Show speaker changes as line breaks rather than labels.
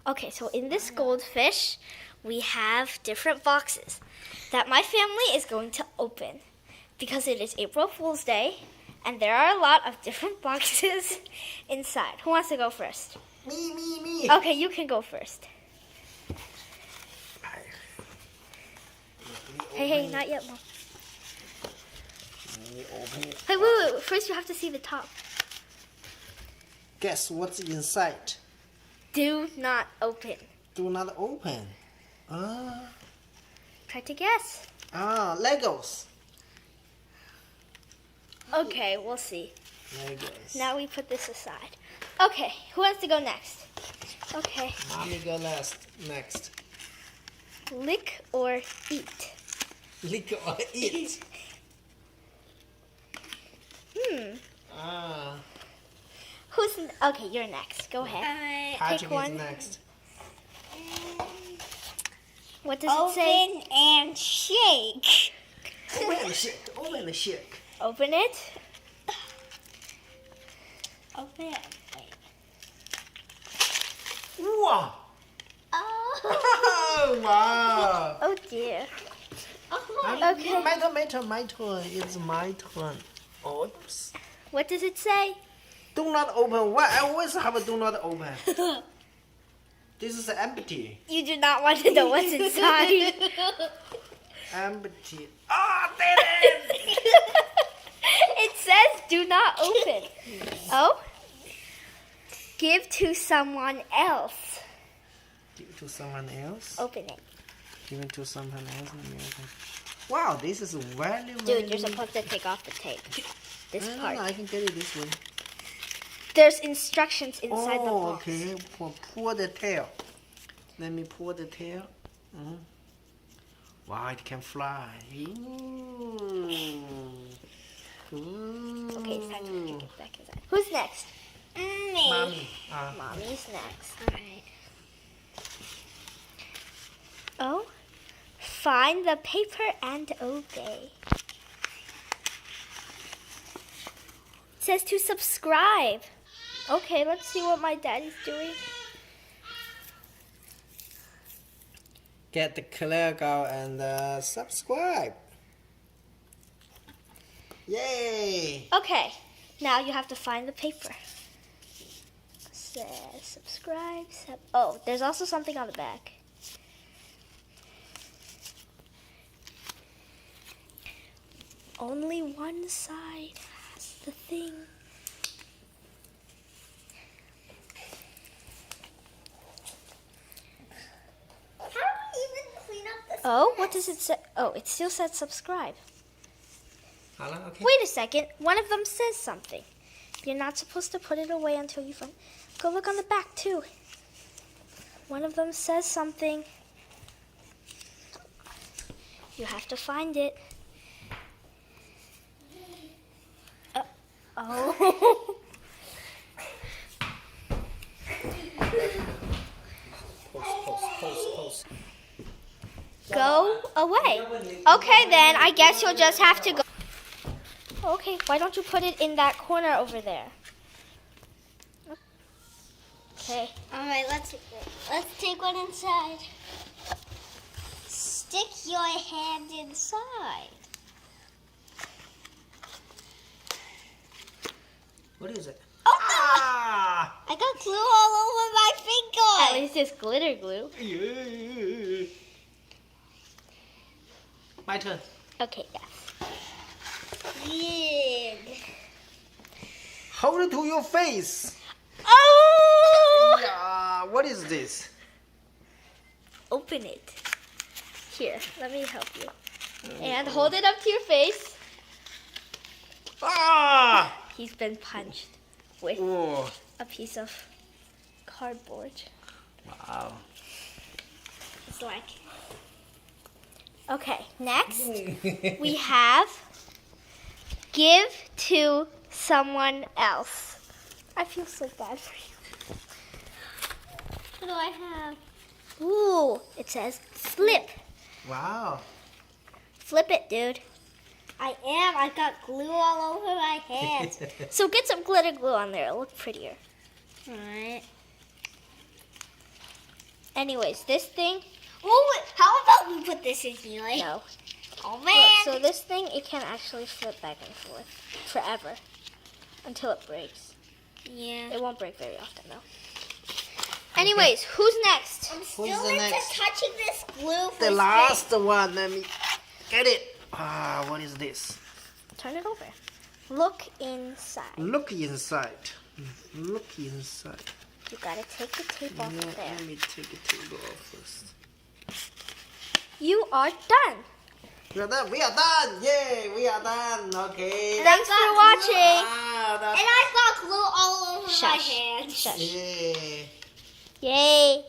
Okay, so in this goldfish, we have different boxes that my family is going to open because it is April Fool's Day and there are a lot of different boxes inside. Who wants to go first?
Me.
Okay, you can go first. Hey, not yet, Mom.
Let me open it.
Hey, wait. First you have to see the top.
Guess what's inside?
Do not open.
Do not open.
Try to guess.
Legos.
Okay, we'll see.
Legos.
Now we put this aside. Okay, who wants to go next? Okay.
Mommy go next.
Lick or eat?
Lick or eat?
Okay, you're next. Go ahead.
Patrick
one.
is next.
What does it say?
Open and shake.
Open and shake.
Open it.
Open it. Wait.
Wow.
Oh.
Wow.
Oh dear.
Oh,
Okay.
My turn. It's my turn. Oops.
What does it say?
Do not open. Why I always have a do not open? This is empty.
You do not want to know what's inside.
Empty. Oh, did it!
It says do not open. Oh? Give to someone else.
Give it to someone else.
Open it.
Give it to someone else. Let me open. Wow, this is very.
Dude, you're supposed to take off the tape. This
No,
part.
I can get it this way.
There's instructions inside the box.
Okay. Pull the tail. Let me pull the tail. Wow, it can fly. Ooh.
Okay, it's time to take it back inside. Who's next?
Me.
Mommy.
Mommy's next.
Alright.
Oh? Find the paper and obey. It says to subscribe. Okay, let's see what my daddy's doing.
Get the clear go and subscribe. Yay!
Okay, now you have to find the paper. Says subscribe. Oh, there's also something on the back. Only one side has the thing.
How do we even clean up this?
Oh, what does it say? Oh, it still says subscribe.
Okay.
Wait a second. One of them says something. You're not supposed to put it away until you find. Go look on the back too. One of them says something. You have to find it. Oh.
Post.
Go away. Okay, then I guess you'll just have to go. Okay, why don't you put it in that corner over there? Okay.
Alright, let's take one inside. Stick your hand inside.
What is it?
Oh,
Ah!
I got glue all over my
At
finger.
least it's glitter glue.
Yeah. My turn.
Okay, yes.
Yeah.
Hold it to your face.
Oh!
Yeah. What is this?
Open it. Here, let me help you. And hold it up to your face.
Ah!
He's been punched with
Oh.
a piece of cardboard.
Wow.
It's like
Okay, next we have give to someone else. I feel so bad for you.
what do I have?
Ooh, it says flip.
Wow.
Flip it, dude.
I am. I got glue all over my hands.
So get some glitter glue on there. It'll look prettier.
Alright.
Anyways, this thing,
Oh, how about we put this in here? Like,
no.
oh
Look,
man.
so this thing, it can actually flip back and forth forever until it breaks.
Yeah.
It won't break very often though. Anyways, who's next?
I'm
Who's
still
the
into
next?
touching this glue for
The last one. Let me get it. Ah, what is this?
Turn it over. Look inside.
Look inside. Look inside.
You gotta take the tape off
Yeah,
of there.
let me take the table off first.
You are done.
We are done. We are done. Yay, we are done. Okay.
Thanks for watching.
Ah,
And I've got glue all over my
Shush.
hands.
Shush.
yeah.
Yay.